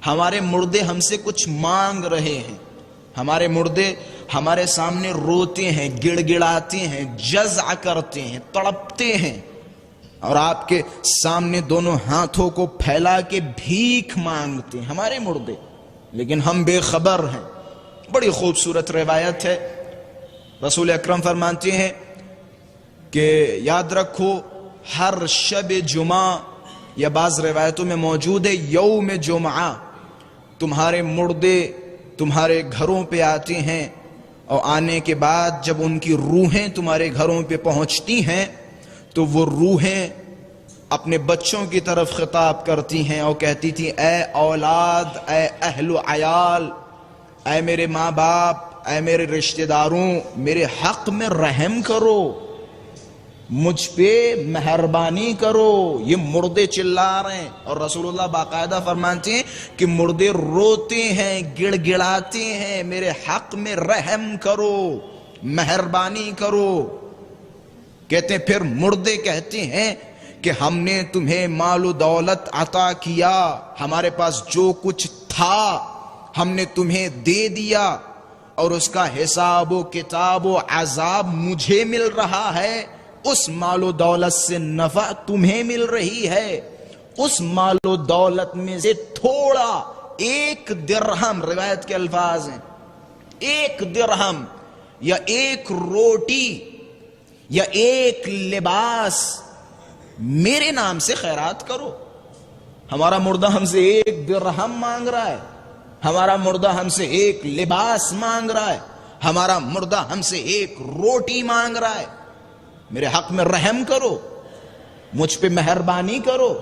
ہمارے مردے ہم سے کچھ مانگ رہے ہیں، ہمارے مردے ہمارے سامنے روتے ہیں، گڑ گڑاتے ہیں، جزع کرتے ہیں، تڑپتے ہیں، اور آپ کے سامنے دونوں ہاتھوں کو پھیلا کے بھیک مانگتے ہیں ہمارے مردے، لیکن ہم بے خبر ہیں۔ بڑی خوبصورت روایت ہے، رسول اکرم فرماتے ہیں کہ یاد رکھو ہر شب جمعہ، یا بعض روایتوں میں موجود ہے یوم جمعہ، تمہارے مردے تمہارے گھروں پہ آتے ہیں، اور آنے کے بعد جب ان کی روحیں تمہارے گھروں پہ پہنچتی ہیں تو وہ روحیں اپنے بچوں کی طرف خطاب کرتی ہیں اور کہتی تھی اے اولاد، اے اہل و عیال، اے میرے ماں باپ، اے میرے رشتہ داروں، میرے حق میں رحم کرو، مجھ پہ مہربانی کرو۔ یہ مردے چلا رہے ہیں، اور رسول اللہ باقاعدہ فرماتے ہیں کہ مردے روتے ہیں، گڑ گڑاتے ہیں، میرے حق میں رحم کرو، مہربانی کرو۔ کہتے ہیں پھر مردے کہتے ہیں کہ ہم نے تمہیں مال و دولت عطا کیا، ہمارے پاس جو کچھ تھا ہم نے تمہیں دے دیا، اور اس کا حساب و کتاب و عذاب مجھے مل رہا ہے، اس مال و دولت سے نفع تمہیں مل رہی ہے، اس مال و دولت میں سے تھوڑا، ایک درہم، روایت کے الفاظ ہیں، ایک درہم یا ایک روٹی یا ایک لباس میرے نام سے خیرات کرو۔ ہمارا مردہ ہم سے ایک درہم مانگ رہا ہے، ہمارا مردہ ہم سے ایک لباس مانگ رہا ہے، ہمارا مردہ ہم سے ایک روٹی مانگ رہا ہے، میرے حق میں رحم کرو، مجھ پہ مہربانی کرو۔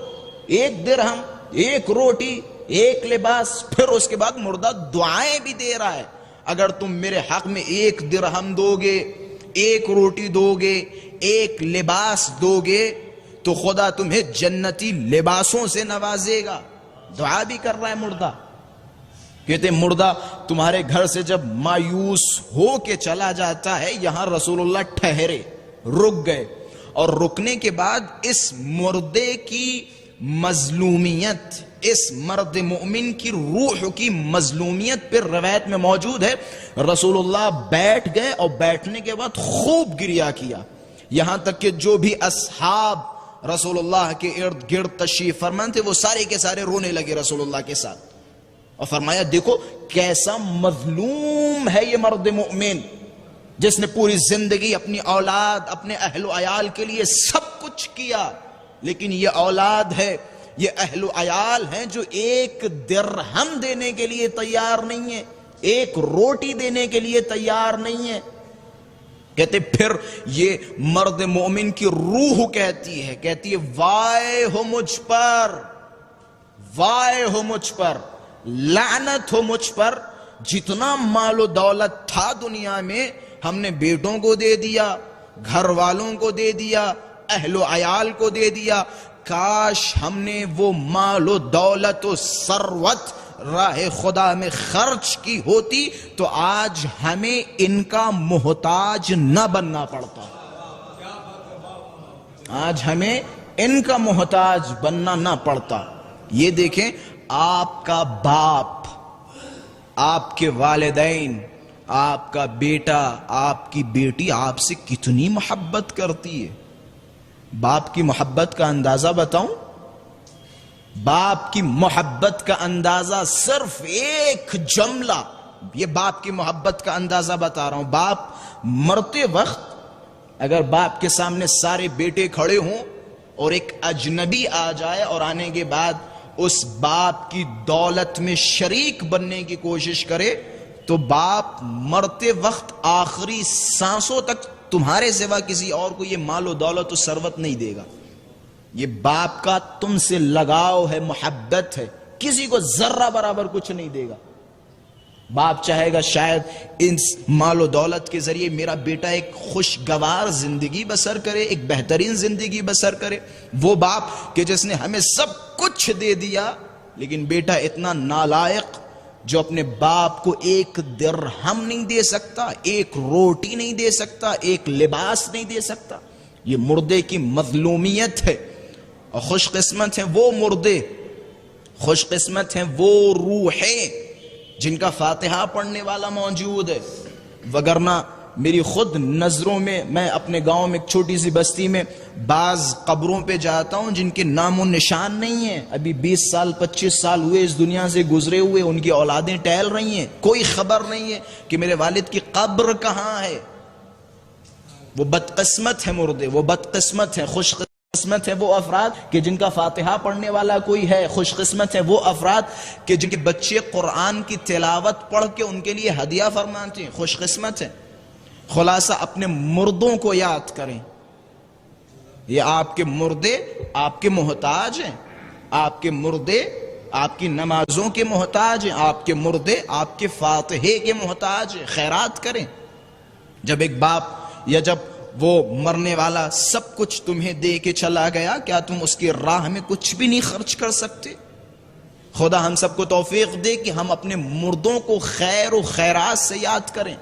ایک درہم، ایک روٹی، ایک لباس، پھر اس کے بعد مردہ دعائیں بھی دے رہا ہے، اگر تم میرے حق میں ایک درہم دو گے، ایک روٹی دو گے، ایک لباس دو گے تو خدا تمہیں جنتی لباسوں سے نوازے گا۔ دعا بھی کر رہا ہے مردہ۔ کہتے مردہ تمہارے گھر سے جب مایوس ہو کے چلا جاتا ہے، یہاں رسول اللہ ٹھہرے، رک گئے، اور رکنے کے بعد اس مردے کی مظلومیت، اس مرد مومن کی روح کی مظلومیت پر روایت میں موجود ہے رسول اللہ بیٹھ گئے، اور بیٹھنے کے بعد خوب گریہ کیا، یہاں تک کہ جو بھی اصحاب رسول اللہ کے ارد گرد تشریف فرمان تھے وہ سارے کے سارے رونے لگے رسول اللہ کے ساتھ، اور فرمایا دیکھو کیسا مظلوم ہے یہ مرد مومن، جس نے پوری زندگی اپنی اولاد، اپنے اہل و عیال کے لیے سب کچھ کیا، لیکن یہ اولاد ہے، یہ اہل و عیال ہیں جو ایک درہم دینے کے لیے تیار نہیں ہے، ایک روٹی دینے کے لیے تیار نہیں ہے۔ کہتے پھر یہ مرد مومن کی روح کہتی ہے وائے ہو مجھ پر، وائے ہو مجھ پر، لعنت ہو مجھ پر، جتنا مال و دولت تھا دنیا میں ہم نے بیٹوں کو دے دیا، گھر والوں کو دے دیا، اہل و عیال کو دے دیا، کاش ہم نے وہ مال و دولت و ثروت راہ خدا میں خرچ کی ہوتی تو آج ہمیں ان کا محتاج نہ بننا پڑتا، آج ہمیں ان کا محتاج بننا نہ پڑتا۔ یہ دیکھیں آپ کا باپ، آپ کے والدین، آپ کا بیٹا، آپ کی بیٹی آپ سے کتنی محبت کرتی ہے۔ باپ کی محبت کا اندازہ بتاؤں، باپ کی محبت کا اندازہ صرف ایک جملہ، یہ باپ کی محبت کا اندازہ بتا رہا ہوں۔ باپ مرتے وقت اگر باپ کے سامنے سارے بیٹے کھڑے ہوں اور ایک اجنبی آ جائے اور آنے کے بعد اس باپ کی دولت میں شریک بننے کی کوشش کرے تو باپ مرتے وقت آخری سانسوں تک تمہارے سوا کسی اور کو یہ مال و دولت و ثروت نہیں دے گا۔ یہ باپ کا تم سے لگاؤ ہے، محبت ہے، کسی کو ذرہ برابر کچھ نہیں دے گا۔ باپ چاہے گا شاید اس مال و دولت کے ذریعے میرا بیٹا ایک خوشگوار زندگی بسر کرے، ایک بہترین زندگی بسر کرے۔ وہ باپ کہ جس نے ہمیں سب کچھ دے دیا لیکن بیٹا اتنا نالائق جو اپنے باپ کو ایک درہم نہیں دے سکتا، ایک روٹی نہیں دے سکتا، ایک لباس نہیں دے سکتا۔ یہ مردے کی مظلومیت ہے، اور خوش قسمت ہیں وہ مردے، خوش قسمت ہیں وہ روحیں جن کا فاتحہ پڑھنے والا موجود ہے، وگرنہ میری خود نظروں میں اپنے گاؤں میں ایک چھوٹی سی بستی میں بعض قبروں پہ جاتا ہوں جن کے نام و نشان نہیں ہیں، ابھی 20 سال 25 سال ہوئے اس دنیا سے گزرے ہوئے، ان کی اولادیں ٹہل رہی ہیں، کوئی خبر نہیں ہے کہ میرے والد کی قبر کہاں ہے۔ وہ بدقسمت ہے مردے، وہ بدقسمت ہے۔ خوش قسمت ہے وہ افراد کہ جن کا فاتحہ پڑھنے والا کوئی ہے، خوش قسمت ہے وہ افراد کہ جن کے بچے قرآن کی تلاوت پڑھ کے ان کے لیے ہدیہ فرماتے ہیں، خوش قسمت ہے۔ خلاصہ اپنے مردوں کو یاد کریں، یہ آپ کے مردے آپ کے محتاج ہیں، آپ کے مردے آپ کی نمازوں کے محتاج ہیں، آپ کے مردے آپ کے فاتحے کے محتاج ہیں، خیرات کریں۔ جب ایک باپ یا جب وہ مرنے والا سب کچھ تمہیں دے کے چلا گیا، کیا تم اس کی راہ میں کچھ بھی نہیں خرچ کر سکتے؟ خدا ہم سب کو توفیق دے کہ ہم اپنے مردوں کو خیر و خیرات سے یاد کریں۔